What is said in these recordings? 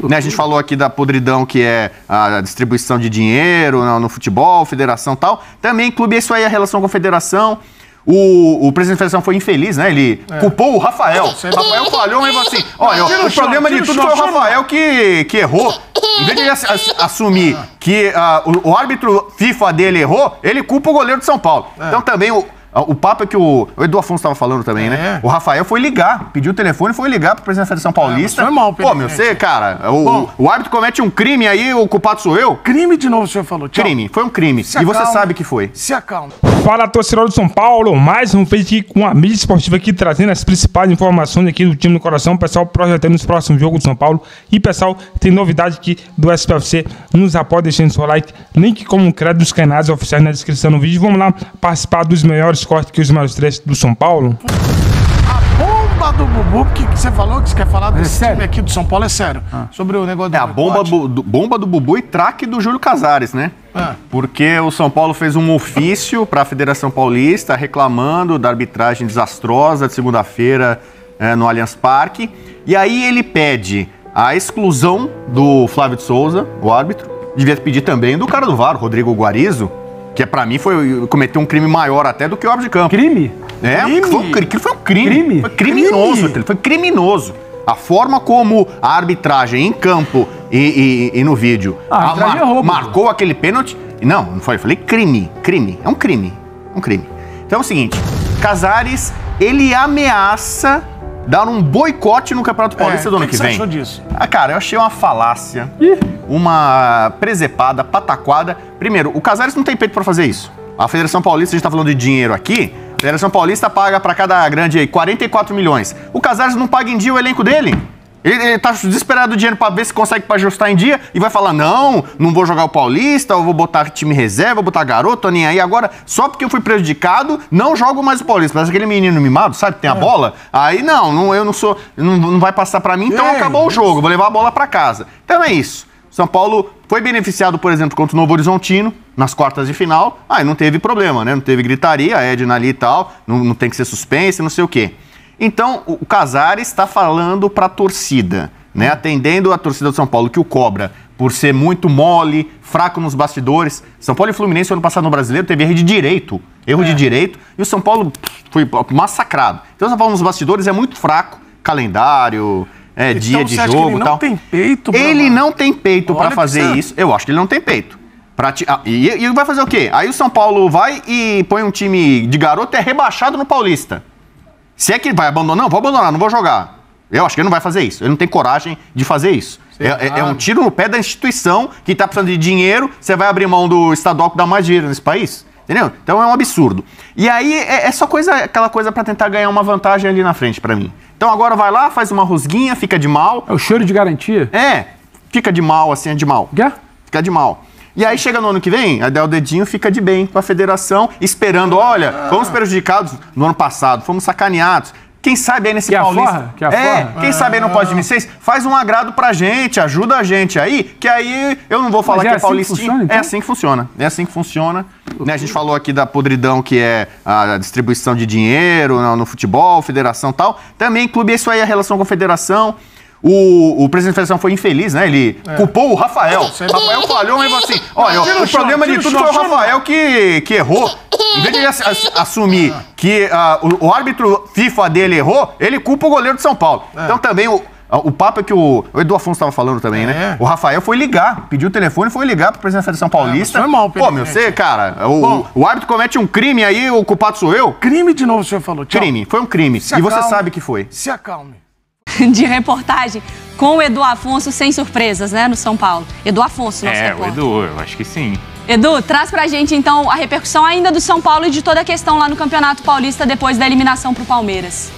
Né, a gente falou aqui da podridão que é a distribuição de dinheiro no futebol, federação e tal. Também clube, isso aí é a relação com a federação. O presidente da federação foi infeliz, né? Ele culpou o Rafael. O Rafael falhou e falou assim: olha, o problema de tudo foi o Rafael que errou. Em vez de ele assumir que o árbitro FIFA dele errou, ele culpa o goleiro de São Paulo. Então também o papo é que o Edu Afonso estava falando também, né? O Rafael foi ligar, pediu o telefone e foi ligar pro presidente da Federação Paulista. Foi mal, pô, meu, você, cara, o árbitro comete um crime aí, o culpado sou eu? Crime de novo, o senhor falou. Tchau. Crime, foi um crime. E você sabe que foi. Se acalma. Fala, torcedor do São Paulo, mais um vídeo aqui com a mídia esportiva aqui, trazendo as principais informações aqui do time do coração, pessoal, projetando os próximos jogos do São Paulo. E, pessoal, tem novidade aqui do SPFC, nos apoia deixando seu like, link como crédito dos canais oficiais na descrição do vídeo. Vamos lá participar dos melhores cortes aqui, os melhores trechos do São Paulo. A bomba do Bubu, que você falou que você quer falar desse time aqui do São Paulo, é sério. Sobre o negócio do a bomba do Bubu e traque do Júlio Casares, né? Porque o São Paulo fez um ofício para a Federação Paulista reclamando da arbitragem desastrosa de segunda-feira no Allianz Parque. E aí ele pede a exclusão do Flávio de Souza, o árbitro. Devia pedir também do cara do VAR, Rodrigo Guarizo, que pra mim cometeu um crime maior até do que o árbitro de campo. Crime? Foi um crime. Foi criminoso. Foi criminoso. A forma como a arbitragem em campo e no vídeo marcou aquele pênalti. Não foi. Eu falei crime. É um crime. Então é o seguinte: Casares, ele ameaça dar um boicote no Campeonato Paulista do ano que vem. O que você achou disso? Cara, eu achei uma falácia, uma presepada, pataquada. Primeiro, o Casares não tem peito pra fazer isso. A Federação Paulista, a gente tá falando de dinheiro aqui, a Federação Paulista paga pra cada grande aí 44 milhões. O Casares não paga em dia o elenco dele. Ele tá desesperado do dinheiro pra ver se consegue pra ajustar em dia e vai falar, não vou jogar o Paulista, eu vou botar time reserva, vou botar garoto, nem aí agora, só porque eu fui prejudicado, não jogo mais o Paulista. Mas aquele menino mimado, sabe, que tem a bola, aí eu não sou, não vai passar pra mim, então acabou o jogo, vou levar a bola pra casa. Então é isso. São Paulo foi beneficiado, por exemplo, contra o Novo Horizontino, nas quartas de final, aí não teve problema, né, não teve gritaria, a Edna ali e tal, não tem que ser suspense, não sei o quê. Então, o Casares está falando para a torcida, né? Atendendo a torcida do São Paulo, que o cobra por ser muito mole, fraco nos bastidores. São Paulo e Fluminense, ano passado no Brasileiro, teve erro de direito. E o São Paulo foi massacrado. Então, o São Paulo nos bastidores é muito fraco, calendário, então, dia de jogo e tal. Ele não tem peito para fazer isso. Eu acho que ele não tem peito. E vai fazer o quê? Aí o São Paulo vai e põe um time de garoto e é rebaixado no Paulista. Se é que vai abandonar, não, vou abandonar, não vou jogar. Eu acho que ele não vai fazer isso. Ele não tem coragem de fazer isso. É um tiro no pé da instituição que está precisando de dinheiro. Você vai abrir mão do estadual que dá mais dinheiro nesse país? Entendeu? Então é um absurdo. E aí é só aquela coisa para tentar ganhar uma vantagem ali na frente para mim. Então agora vai lá, faz uma rosguinha, fica de mal. É o choro de garantia? Fica de mal, assim, é de mal. Fica de mal. E aí chega no ano que vem, aí dá o dedinho, fica de bem com a federação, esperando, olha, fomos prejudicados no ano passado, fomos sacaneados. Quem sabe aí nesse Paulista... Quem sabe aí no Pós-16, faz um agrado pra gente, ajuda a gente aí, que aí eu não vou falar que é paulistinho. É assim que funciona. É assim que funciona. Né, a gente falou aqui da podridão que é a distribuição de dinheiro no futebol, federação e tal. Também clube, isso aí é a relação com a federação. O presidente da Federação foi infeliz, né? Ele culpou o Rafael. O Rafael falhou e falou assim: olha, o problema de tudo foi o Rafael que errou. Em vez de ele assumir que o árbitro FIFA dele errou, ele culpa o goleiro de São Paulo. Então também o papo é que o Edu Afonso estava falando também, né? O Rafael foi ligar, pediu o telefone e foi ligar pro presidente da Federação Paulista. Foi mal, pô, meu, você, cara, o árbitro comete um crime aí, o culpado sou eu? Crime de novo, o senhor falou. Tchau. Crime, foi um crime. E você sabe que foi. Se acalme. De reportagem com o Edu Afonso, sem surpresas, né, no São Paulo. Edu Afonso, nosso repórter. O Edu, eu acho que sim. Edu, traz pra gente, então, a repercussão ainda do São Paulo e de toda a questão lá no Campeonato Paulista depois da eliminação pro Palmeiras.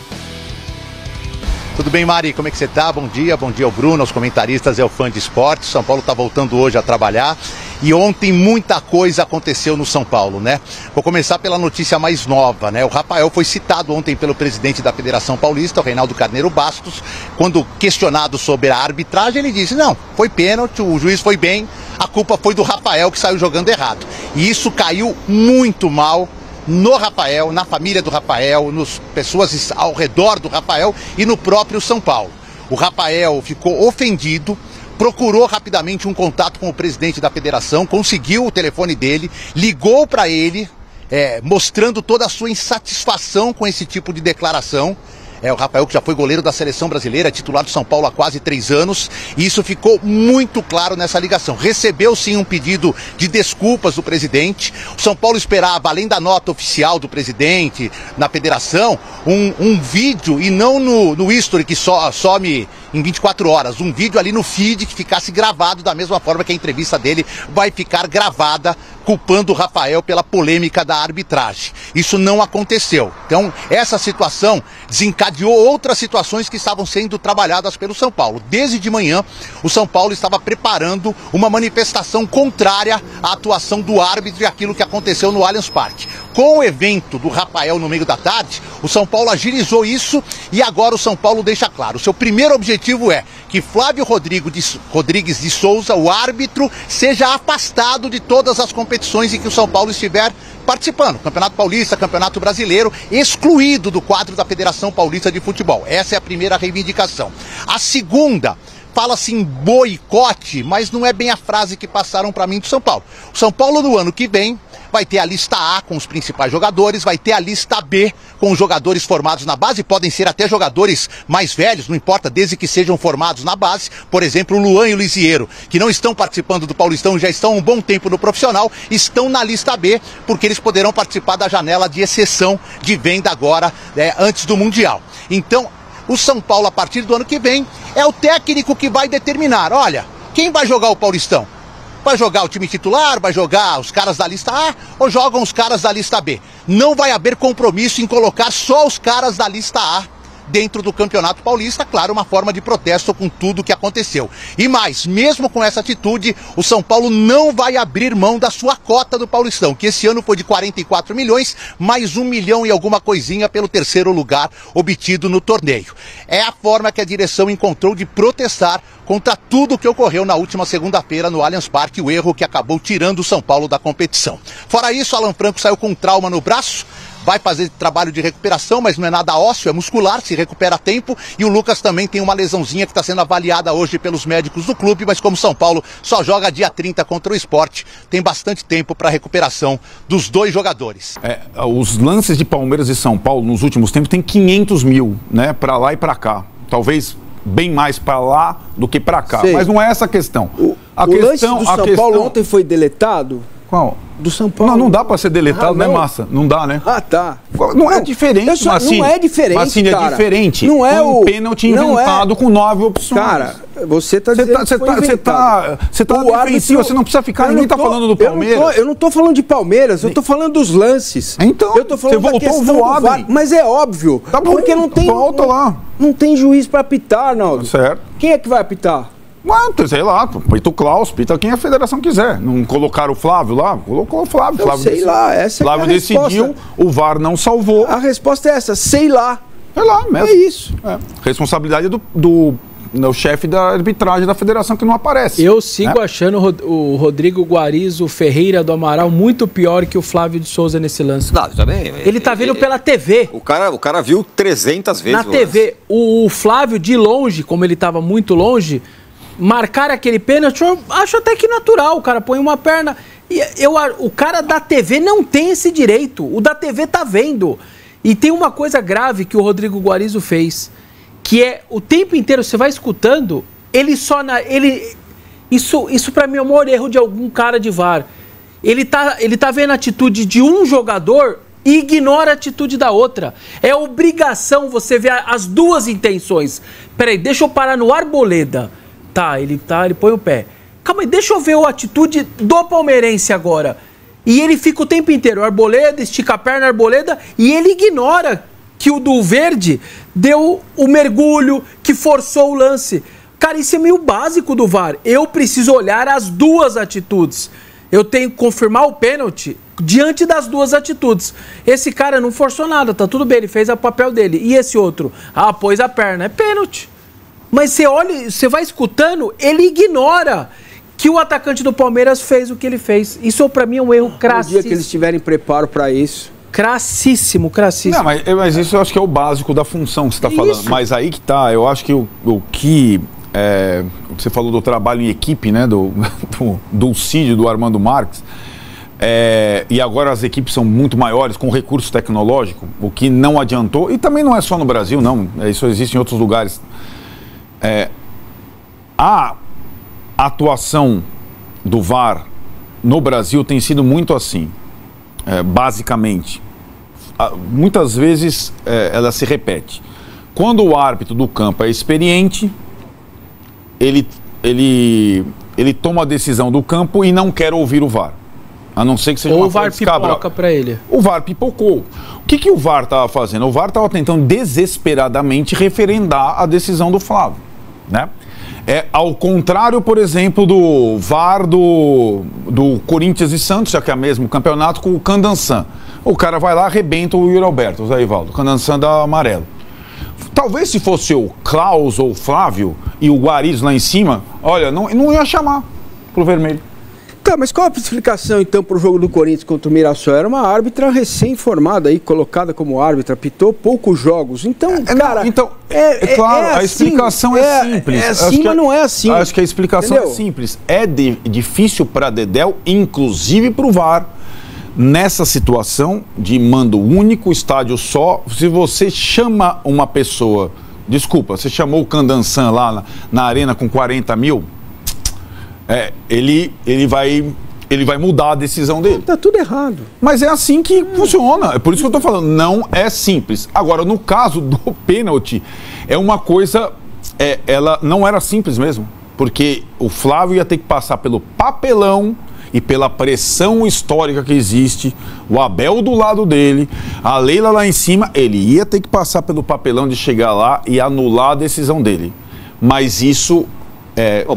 Tudo bem, Mari? Como é que você tá? Bom dia ao Bruno, aos comentaristas, é o fã de esporte. São Paulo tá voltando hoje a trabalhar e ontem muita coisa aconteceu no São Paulo, né? Vou começar pela notícia mais nova, né? O Rafael foi citado ontem pelo presidente da Federação Paulista, o Reinaldo Carneiro Bastos, quando questionado sobre a arbitragem, ele disse, não, foi pênalti, o juiz foi bem, a culpa foi do Rafael que saiu jogando errado. E isso caiu muito mal no Rafael, na família do Rafael, nas pessoas ao redor do Rafael e no próprio São Paulo. O Rafael ficou ofendido procurou rapidamente um contato com o presidente da federação, conseguiu o telefone dele, ligou para ele, mostrando toda a sua insatisfação com esse tipo de declaração. O Rafael, que já foi goleiro da seleção brasileira, titular do São Paulo há quase 3 anos, e isso ficou muito claro nessa ligação. Recebeu sim um pedido de desculpas do presidente. O São Paulo esperava, além da nota oficial do presidente na federação, um vídeo, e não no history que some em 24 horas, um vídeo ali no feed que ficasse gravado da mesma forma que a entrevista dele vai ficar gravada, culpando o Rafael pela polêmica da arbitragem. Isso não aconteceu. Então, essa situação desencadeou outras situações que estavam sendo trabalhadas pelo São Paulo. Desde de manhã, o São Paulo estava preparando uma manifestação contrária à atuação do árbitro e aquilo que aconteceu no Allianz Parque. Com o evento do Rafael no meio da tarde, o São Paulo agilizou isso e agora o São Paulo deixa claro. O seu primeiro objetivo é que Flávio Rodrigues de Souza, o árbitro, seja afastado de todas as competições em que o São Paulo estiver participando. Campeonato Paulista, Campeonato Brasileiro, excluído do quadro da Federação Paulista de Futebol. Essa é a primeira reivindicação. A segunda, fala-se em boicote, mas não é bem a frase que passaram para mim do São Paulo. O São Paulo no ano que vem vai ter a lista A com os principais jogadores, vai ter a lista B com os jogadores formados na base, podem ser até jogadores mais velhos, não importa, desde que sejam formados na base. Por exemplo, o Luan e o Lisiero, que não estão participando do Paulistão, já estão há um bom tempo no profissional, estão na lista B, porque eles poderão participar da janela de exceção de venda agora, antes do Mundial. Então, o São Paulo, a partir do ano que vem, é o técnico que vai determinar, olha, quem vai jogar o Paulistão? Vai jogar o time titular, vai jogar os caras da lista A ou jogam os caras da lista B? Não vai haver compromisso em colocar só os caras da lista A dentro do Campeonato Paulista, claro, uma forma de protesto com tudo o que aconteceu. E mais, mesmo com essa atitude, o São Paulo não vai abrir mão da sua cota do Paulistão, que esse ano foi de 44 milhões, mais 1 milhão e alguma coisinha pelo terceiro lugar obtido no torneio. É a forma que a direção encontrou de protestar contra tudo o que ocorreu na última segunda-feira no Allianz Parque, o erro que acabou tirando o São Paulo da competição. Fora isso, Alan Franco saiu com um trauma no braço, vai fazer trabalho de recuperação, mas não é nada ósseo, é muscular, se recupera a tempo. E o Lucas também tem uma lesãozinha que está sendo avaliada hoje pelos médicos do clube, mas como São Paulo só joga dia 30 contra o Sport, tem bastante tempo para a recuperação dos dois jogadores. Os lances de Palmeiras e São Paulo nos últimos tempos tem 500 mil, né, para lá e para cá. Talvez bem mais para lá do que para cá, mas não é essa a questão. O lance do São Paulo ontem foi deletado? Qual? Do São Paulo. Não dá pra ser deletado, né, Massa? Não dá, né? Ah, tá. Não é diferente, Massini. Não é diferente, Massini, cara. É diferente. Não é um pênalti inventado com 9 opções. Cara, você tá dizendo que foi inventado. Você tá defensivo, você não precisa ficar... Ninguém tá falando do Palmeiras. Eu não tô falando de Palmeiras, eu tô falando dos lances. Então, eu tô falando você voltou voado. VAR, mas é óbvio. Tá bom, porque não tem... volta lá. Não tem juiz pra apitar, Arnaldo. Certo. Quem é que vai apitar? Sei lá, pita o Klaus, pita quem a federação quiser. Não colocaram o Flávio lá? Colocou o Flávio. Sei lá, essa Flávio decidiu, o VAR não salvou. A resposta é essa, sei lá. Sei lá mesmo. É isso. Responsabilidade do chefe da arbitragem da federação que não aparece. Eu sigo achando o Rodrigo Guariz, o Ferreira do Amaral, muito pior que o Flávio de Souza nesse lance. Não, também. Ele tá vendo pela TV. O cara viu 300 vezes. Na TV. O Flávio, de longe, como ele tava muito longe, marcar aquele pênalti, eu acho até que natural. O cara põe uma perna. O cara da TV não tem esse direito. O da TV tá vendo. E tem uma coisa grave que o Rodrigo Guarizo fez, que é o tempo inteiro você vai escutando, isso para mim é o maior erro de algum cara de VAR. Ele tá vendo a atitude de um jogador e ignora a atitude da outra. É obrigação você ver as duas intenções. Peraí, deixa eu parar no Arboleda. Ele põe o pé. Calma aí, deixa eu ver a atitude do palmeirense agora. E ele fica o tempo inteiro, Arboleda, estica a perna, Arboleda, e ele ignora que o do verde deu o mergulho, que forçou o lance. Cara, isso é meio básico do VAR. Eu preciso olhar as duas atitudes. Eu tenho que confirmar o pênalti diante das duas atitudes. Esse cara não forçou nada, tá tudo bem, ele fez o papel dele. E esse outro? Pôs a perna, é pênalti. Mas você olha, você vai escutando, ele ignora que o atacante do Palmeiras fez o que ele fez. Isso pra mim é um erro crassíssimo. No dia que eles tiverem preparo pra isso. Crassíssimo. Não, mas isso eu acho que é o básico da função que você tá falando. Mas aí que tá, eu acho que o que você falou do trabalho em equipe, né? Do Dulcídio, do Armando Marques. E agora as equipes são muito maiores, com recurso tecnológico, o que não adiantou. E também não é só no Brasil, não. Isso existe em outros lugares. A atuação do VAR no Brasil tem sido muito assim, basicamente. Muitas vezes ela se repete. Quando o árbitro do campo é experiente, ele toma a decisão do campo e não quer ouvir o VAR. A não ser que seja ou uma o VAR pipoca para ele. O VAR pipocou. O que o VAR estava fazendo? O VAR estava tentando desesperadamente referendar a decisão do Flávio, né? Ao contrário, por exemplo, do VAR do Corinthians e Santos, já que é o mesmo campeonato, com o Candansan. O cara vai lá, arrebenta o Yuri Alberto, o Zé Ivaldo, o Candansan dá amarelo. Talvez se fosse o Klaus ou o Flávio e o Guarizo lá em cima, olha, não ia chamar pro vermelho. Tá, mas qual a explicação então pro jogo do Corinthians contra o Mirassol? Era uma árbitra recém-formada aí, colocada como árbitra, apitou poucos jogos. Então, cara... Então, claro, a explicação é simples. É assim, mas não é assim. Acho que a explicação é simples. É difícil para Dedéu, inclusive pro VAR, nessa situação de mando único, estádio só, se você chama uma pessoa... Desculpa, você chamou o Candansan lá na arena com 40 mil... ele vai mudar a decisão dele. Tá tudo errado. Mas é assim que funciona. É por isso que eu tô falando, não é simples. Agora, no caso do pênalti, é uma coisa... ela não era simples mesmo. Porque o Flávio ia ter que passar pelo papelão e pela pressão histórica que existe, o Abel do lado dele, a Leila lá em cima, ele ia ter que passar pelo papelão de chegar lá e anular a decisão dele. Mas isso...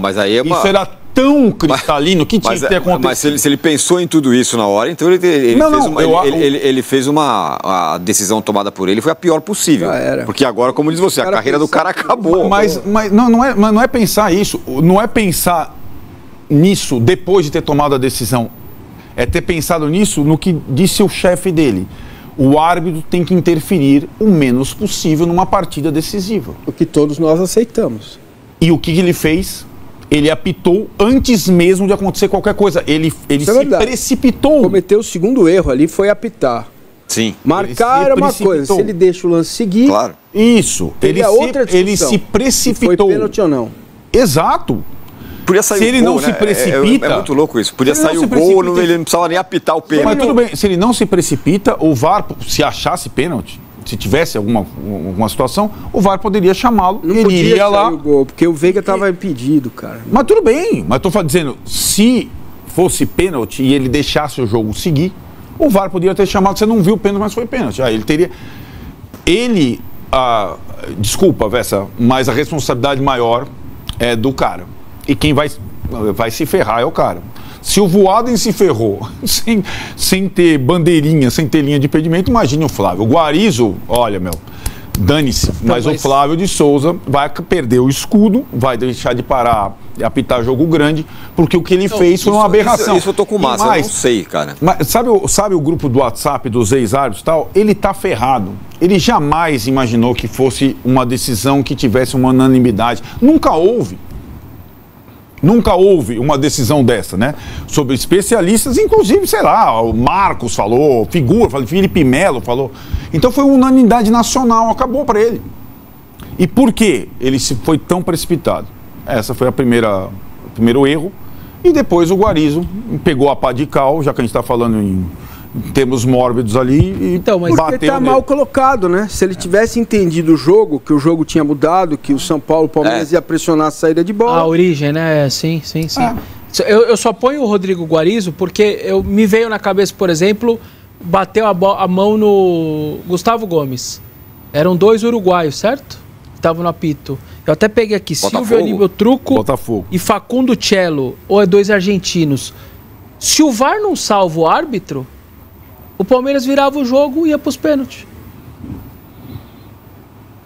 mas aí isso era tão cristalino que tinha que ter acontecido. Mas se ele pensou em tudo isso na hora, então ele fez a decisão tomada por ele foi a pior possível. Porque agora, como diz você, a carreira do cara acabou. Mas não é pensar isso, não é pensar nisso depois de ter tomado a decisão. É ter pensado nisso no que disse o chefe dele. O árbitro tem que interferir o menos possível numa partida decisiva. O que todos nós aceitamos. E o que ele fez? Ele apitou antes mesmo de acontecer qualquer coisa. Ele se precipitou. Cometeu o segundo erro ali, foi apitar. Sim. Marcar era uma coisa, se ele deixa o lance seguir... Claro. Isso. Ele se precipitou. Se foi pênalti ou não. Exato. Podia sair se ele gol, não se precipita... É muito louco isso. Podia sair o gol, ele não precisava nem apitar o pênalti. Mas tudo bem, se ele não se precipita, o VAR, se achasse pênalti, se tivesse alguma situação, o VAR poderia chamá-lo e ele iria lá. O gol, porque o Veiga estava impedido, cara. Mas tudo bem, mas estou dizendo, se fosse pênalti e ele deixasse o jogo seguir, o VAR poderia ter chamado, você não viu o pênalti, mas foi pênalti. Aí ele teria... Desculpa, Vessa, mas a responsabilidade maior é do cara. E quem vai se ferrar é o cara. Se o Voaden se ferrou sem ter bandeirinha, sem ter linha de impedimento, imagine o Flávio. O Guarizo, olha, dane-se. Mas o Flávio de Souza vai perder o escudo, vai deixar de parar e apitar jogo grande, porque o que ele fez foi uma aberração. Isso eu tô com massa, eu não sei, cara. Mas sabe o grupo do WhatsApp dos ex-árbitros e tal? Ele tá ferrado. Ele jamais imaginou que fosse uma decisão que tivesse uma unanimidade. Nunca houve uma decisão dessa, né? Sobre especialistas, inclusive, sei lá, o Marcos falou, Felipe Melo falou. Então foi uma unanimidade nacional, acabou para ele. E por que ele foi tão precipitado? Essa foi o primeiro erro. E depois o Guarizo pegou a pá de cal, já que a gente está falando em termos mórbidos ali, e então, mas bateu ele tá mal colocado, né? Se ele tivesse entendido o jogo, que o jogo tinha mudado, que o São Paulo, o Palmeiras ia pressionar a saída de bola. A origem, né? Sim. Eu só ponho o Rodrigo Guarizo porque me veio na cabeça, por exemplo, bateu a mão no Gustavo Gomes. Eram 2 uruguaios, certo? Estavam no apito. Eu até peguei aqui, Silvio Aníbal Truco e Facundo Cello, ou é 2 argentinos. Se o VAR não salva o árbitro, o Palmeiras virava o jogo e ia pros pênaltis.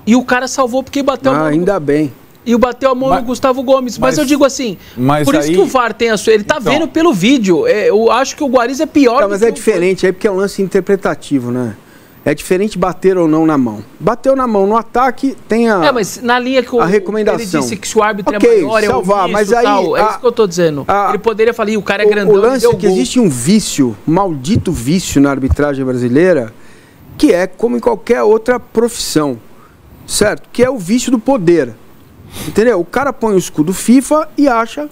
E o cara salvou porque bateu a mão. Ainda bem. E bateu a mão no Gustavo Gomes. Mas eu digo assim, por isso que o VAR tem a sua... Ele tá vendo pelo vídeo. Eu acho que o Guarizo é pior. Mas é diferente aí porque é um lance interpretativo, né? É diferente bater ou não na mão. Bateu na mão no ataque, tem a mas na linha que a recomendação. Ele disse que se o árbitro é maior, salvar, é mas aí, tal. É isso que eu tô dizendo. Ele poderia falar, o cara é grandão. O lance é que existe um vício, maldito vício na arbitragem brasileira, que é como em qualquer outra profissão, certo? Que é o vício do poder. Entendeu? O cara põe o escudo FIFA e acha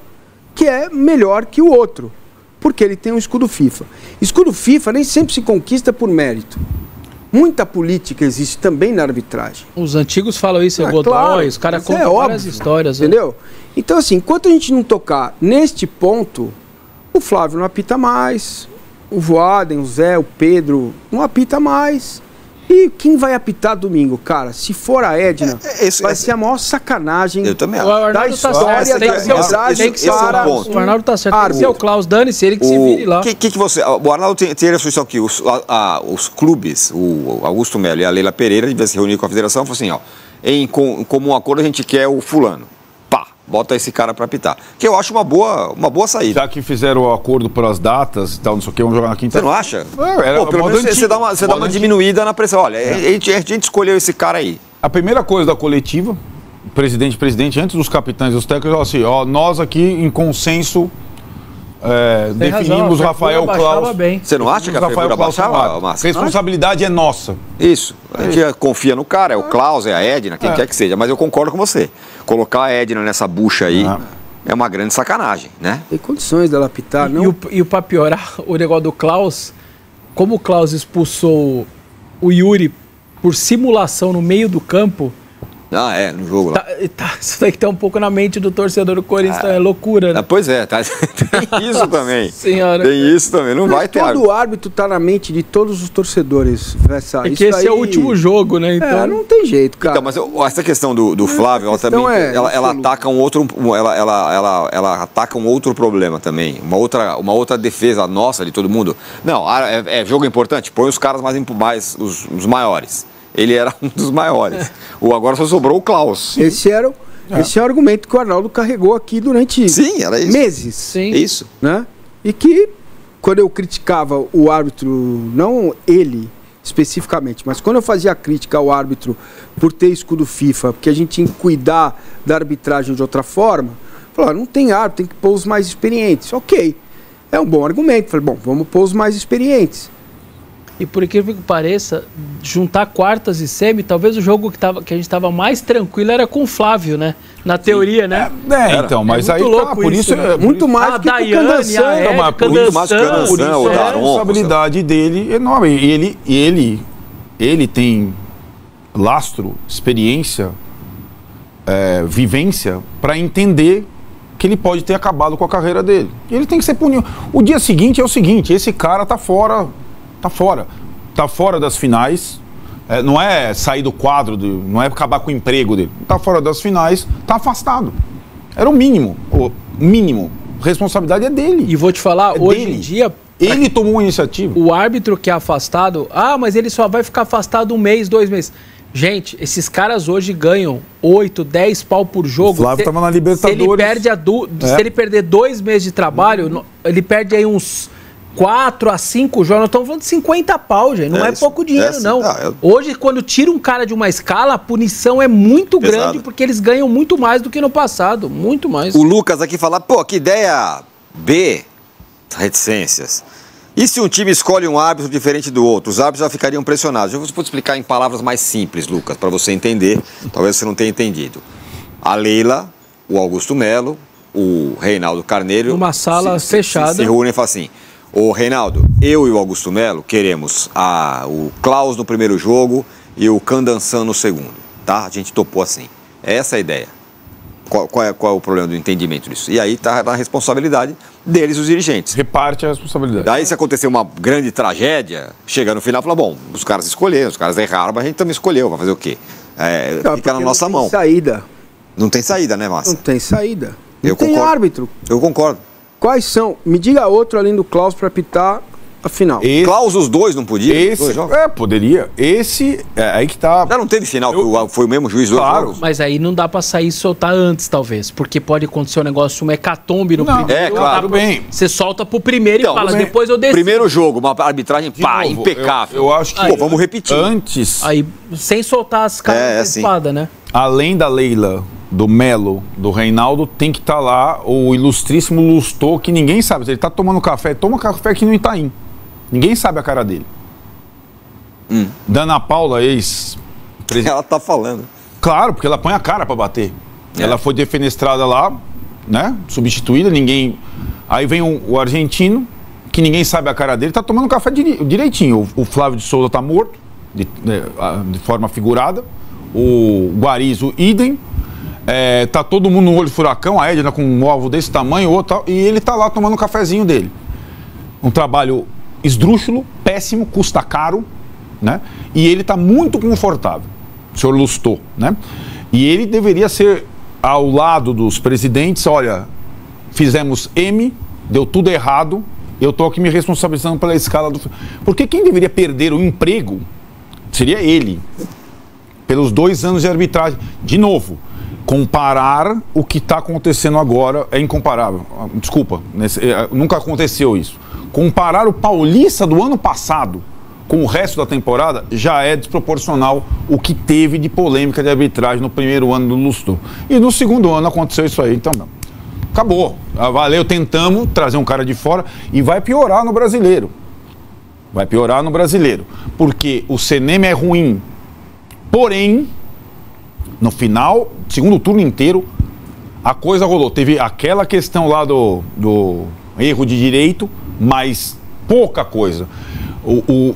que é melhor que o outro, porque ele tem um escudo FIFA. Escudo FIFA nem sempre se conquista por mérito. Muita política existe também na arbitragem. Os antigos falam isso, Godoy, claro, os caras contam várias histórias. Entendeu? Então, assim, enquanto a gente não tocar neste ponto, o Flávio não apita mais, o Voaden, o Zé, o Pedro não apita mais. E quem vai apitar domingo, cara? Se for a Edna, vai ser a maior sacanagem da história da arbitragem. O Arnaldo tá certo. Tem que ser o Klaus, dane-se, ele que se vire lá. O Arnaldo tem a solução aqui. Os clubes, o Augusto Melo e a Leila Pereira, devem se reunir com a federação e falar assim, ó, em comum acordo a gente quer o fulano. Bota esse cara pra apitar. Que eu acho uma boa saída. Já que fizeram o acordo pelas datas e tal, não sei o que, vamos jogar na quinta. Você não acha? Pelo menos você dá uma diminuída na pressão. Olha, a gente escolheu esse cara aí. A primeira coisa da coletiva, presidente, antes dos capitães e dos técnicos, assim, ó, nós aqui em consenso definimos Rafael Klaus. Você não acha que a Rafael baixava, Márcio? Responsabilidade é nossa. Isso. A gente confia no cara, é o Klaus, é a Edna, quem quer que seja. Mas eu concordo com você. Colocar a Edna nessa bucha aí é uma grande sacanagem, né? Tem condições dela apitar, não? E pra piorar o negócio do Klaus, como o Klaus expulsou o Yuri por simulação no meio do campo... no jogo lá. Isso daí que tá um pouco na mente do torcedor do Corinthians, é loucura, né? Pois é, tem isso também. Senhora. Tem isso também, não vai ter. Todo árbitro tá na mente de todos os torcedores, Vessa. É que esse é o último jogo, né? Então não tem jeito, cara. Então, mas essa questão do Flávio, ela também, ela ataca um outro, ela ataca um outro problema também, uma outra defesa nossa de todo mundo. Não, é jogo importante, põe os caras os maiores. Ele era um dos maiores. Agora só sobrou o Klaus. Esse é o argumento que o Arnaldo carregou aqui durante meses. Sim. Isso. Né? E que, quando eu criticava o árbitro, não ele especificamente, mas quando eu fazia a crítica ao árbitro por ter escudo FIFA, porque a gente tinha que cuidar da arbitragem de outra forma, falou, não tem árbitro, tem que pôr os mais experientes. Ok, é um bom argumento. Falei, bom, vamos pôr os mais experientes. E por incrível que pareça, juntar quartas e semi, talvez o jogo que a gente estava mais tranquilo era com o Flávio, né? Na teoria, né? Então, mas aí louco por isso né? Muito mais do que o Candançan. Muito mais que o Candançan, o Daron. A responsabilidade dele é enorme. E ele tem lastro, experiência, vivência para entender que ele pode ter acabado com a carreira dele. E ele tem que ser punido. O dia seguinte é o seguinte, esse cara tá fora. Tá fora das finais, não é sair do quadro, não é acabar com o emprego dele. Tá fora das finais, tá afastado. Era o mínimo. Responsabilidade é dele. E vou te falar, hoje em dia... Ele tomou uma iniciativa. O árbitro que é afastado, mas ele só vai ficar afastado 1 mês, 2 meses. Gente, esses caras hoje ganham 8, 10 pau por jogo. O Flávio tava na Libertadores. Se ele perder 2 meses de trabalho, ele perde aí uns... 4 a 5 jogos, nós estamos falando de 50 pau, gente. Não é pouco dinheiro, não. Hoje, quando tira um cara de uma escala, a punição é muito grande, porque eles ganham muito mais do que no passado. Muito mais. O Lucas aqui fala, que ideia B, reticências. E se um time escolhe um árbitro diferente do outro? Os árbitros já ficariam pressionados. Eu vou explicar em palavras mais simples, Lucas, para você entender. Talvez você não tenha entendido. A Leila, o Augusto Melo, o Reinaldo Carneiro... Numa sala fechada. Se reúnem e falam assim... Ô, Reinaldo, eu e o Augusto Melo queremos o Klaus no primeiro jogo e o Candançan no segundo, tá? A gente topou assim. Essa é a ideia. Qual é o problema do entendimento disso? E aí tá na responsabilidade deles, os dirigentes. Reparte a responsabilidade. Daí, se acontecer uma grande tragédia, chega no final e fala, bom, os caras escolheram, os caras erraram, mas a gente também escolheu, vai fazer o quê? Fica na nossa mão. Não tem saída. Não tem saída, né, Márcio? Não tem saída. Eu tem concordo. Árbitro. Eu concordo. Quais são? Me diga outro além do Klaus para apitar a final. Klaus os dois não podia? Poderia. Esse, aí que tá... Já não teve final, foi o mesmo juiz do jogo. Mas aí não dá pra sair e soltar antes, talvez. Porque pode acontecer um negócio, uma hecatombe no primeiro. Claro. Bem. Você solta pro primeiro e fala, depois eu desço. Primeiro jogo, uma arbitragem impecável. Eu acho que... vamos repetir. Antes... Aí, sem soltar as caras da espada, né? Além da Leila, do Melo, do Reinaldo, tem que estar lá o ilustríssimo Lustô, que ninguém sabe. Se ele tá tomando café, toma café aqui no Itaim. Ninguém sabe a cara dele. Dana Paula, Ela tá falando. Claro, porque ela põe a cara pra bater. Ela foi defenestrada lá, né? Substituída, ninguém... Aí vem o argentino, que ninguém sabe a cara dele, tá tomando café direitinho. O Flávio de Souza tá morto, de forma figurada. O Guarizo, idem. Tá todo mundo no olho furacão, a Edna com um ovo desse tamanho, outro, e ele tá lá tomando um cafezinho dele. Um trabalho esdrúxulo, péssimo, custa caro, né? E ele tá muito confortável, o senhor Lustô, né? E ele deveria ser ao lado dos presidentes, olha, fizemos M, deu tudo errado, eu tô aqui me responsabilizando pela escala do... Porque quem deveria perder o emprego seria ele, pelos 2 anos de arbitragem. De novo, comparar o que está acontecendo agora é incomparável. Desculpa, nunca aconteceu isso. Comparar o Paulista do ano passado com o resto da temporada já é desproporcional o que teve de polêmica de arbitragem no primeiro ano do Lustô. E no segundo ano aconteceu isso aí, então acabou. Valeu, tentamos trazer um cara de fora e vai piorar no brasileiro. Vai piorar no brasileiro. Porque o CNM é ruim. Porém, no final, segundo turno inteiro, a coisa rolou. Teve aquela questão lá do erro de direito, mas pouca coisa.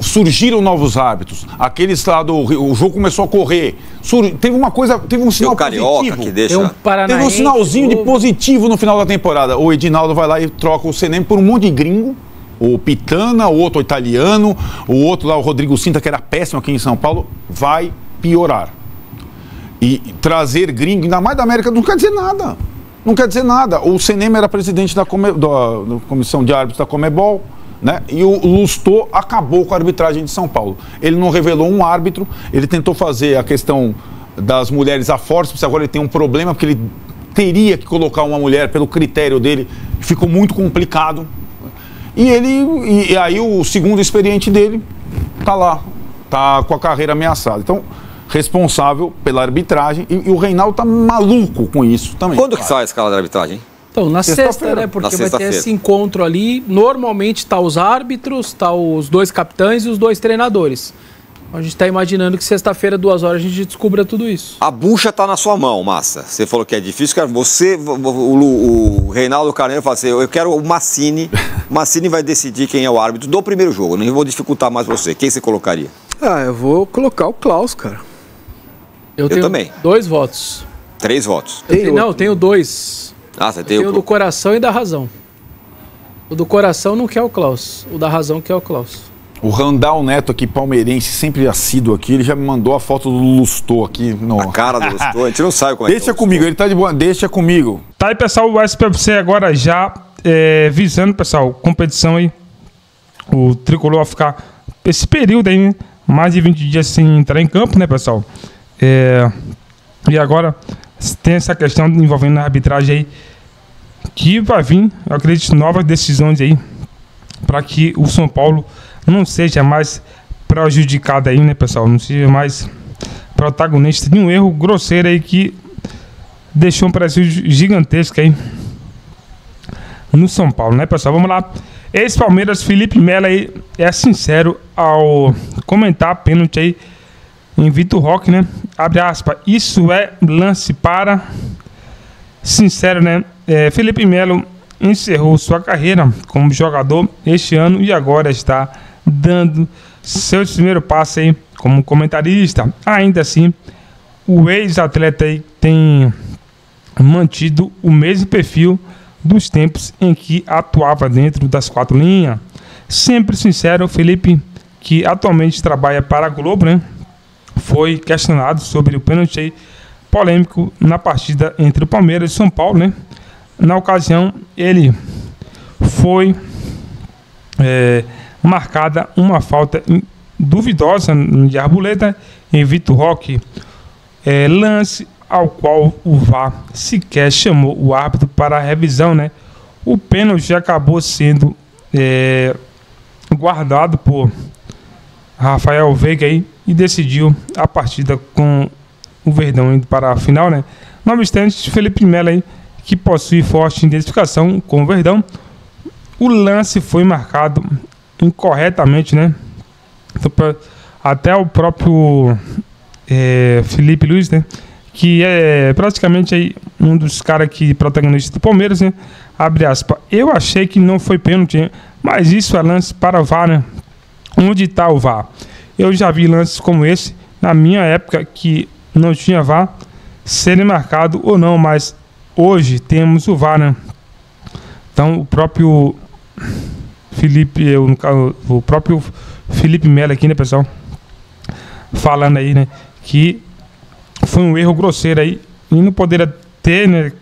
Surgiram novos árbitros. Aqueles lá o jogo começou a correr. Teve uma coisa, teve um sinal positivo. Que deixa... Teve um sinalzinho de positivo no final da temporada. O Edinaldo vai lá e troca o CNM por um monte de gringo. O Pitana, o outro italiano, o outro lá, o Rodrigo Cinta, que era péssimo aqui em São Paulo, vai piorar. E trazer gringo, ainda mais da América, não quer dizer nada. Não quer dizer nada. O CNM era presidente da Comissão de Árbitros da Comebol, né? E o Lustô acabou com a arbitragem de São Paulo. Ele não revelou um árbitro, ele tentou fazer a questão das mulheres a força, agora ele tem um problema, porque ele teria que colocar uma mulher pelo critério dele, ficou muito complicado. E aí o segundo experiente dele tá lá, tá com a carreira ameaçada. Então, responsável pela arbitragem, e o Reinaldo tá maluco com isso também. Quando que sai a escala da arbitragem? Então, na sexta, né? Porque vai ter esse encontro ali. Normalmente tá os árbitros, tá os 2 capitães e os 2 treinadores. A gente tá imaginando que sexta-feira, 2 horas, a gente descubra tudo isso. A bucha tá na sua mão, Massa. Você falou que é difícil, cara. O Reinaldo Carneiro fala assim, eu quero o Massini. O Massini vai decidir quem é o árbitro do primeiro jogo. Não vou dificultar mais você. Quem você colocaria? Eu vou colocar o Klaus, cara. Eu tenho também. 2 votos. 3 votos. Eu tenho 2. Você tem o do coração e da razão. O do coração não quer o Klaus. O da razão quer o Klaus. O Randall Neto aqui, palmeirense, sempre assíduo aqui, ele já me mandou a foto do Lustô aqui. A cara do Lustô, a gente não sabe como é que é. Deixa comigo, ele tá de boa, deixa comigo. Tá aí, pessoal, o SPFC agora já visando, pessoal, competição aí. O Tricolor vai ficar esse período aí, né? Mais de 20 dias sem entrar em campo, né, pessoal? E agora tem essa questão envolvendo a arbitragem aí, que vai vir, eu acredito, novas decisões aí, para que o São Paulo não seja mais prejudicado aí, né, pessoal? Não seja mais protagonista de um erro grosseiro aí que deixou um prejuízo gigantesco aí no São Paulo, né, pessoal? Vamos lá. Ex-Palmeiras, Felipe Melo aí é sincero ao comentar pênalti aí em Vitor Roque, né? Abre aspas, isso é lance para... Sincero, né? Felipe Melo encerrou sua carreira como jogador este ano e agora está dando seu primeiro passo aí como comentarista. Ainda assim, o ex-atleta aí tem mantido o mesmo perfil dos tempos em que atuava dentro das 4 linhas. Sempre sincero, Felipe, que atualmente trabalha para a Globo, né? Foi questionado sobre o pênalti aí polêmico na partida entre o Palmeiras e São Paulo, né? Na ocasião, ele foi marcada uma falta duvidosa de Arboleda em Vitor Roque, lance ao qual o VAR sequer chamou o árbitro para a revisão, né? O pênalti acabou sendo guardado por Rafael Veiga aí, e decidiu a partida com o Verdão indo para a final, né? Não obstante, Felipe Melo aí, que possui forte identificação com o Verdão, o lance foi marcado incorretamente, né? Até o próprio Felipe Luiz, né? Que é praticamente aí um dos caras que protagonista do Palmeiras, né? Abre aspas. Eu achei que não foi pênalti, mas isso é lance para o VAR, né? Onde está o VAR? Eu já vi lances como esse na minha época que não tinha VAR, serem marcado ou não, mas hoje temos o VAR, né? Então o próprio Felipe Melo aqui, né, pessoal? Falando aí, né? Que foi um erro grosseiro aí e não poderia ter, né,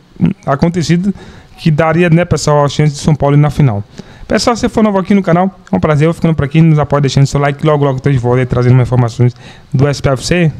acontecido, que daria, né, pessoal, a chance de São Paulo ir na final. Pessoal, se você for novo aqui no canal, é um prazer, eu ficando por aqui, nos apoia deixando seu like, logo eu estou de volta aí, trazendo mais informações do SPFC.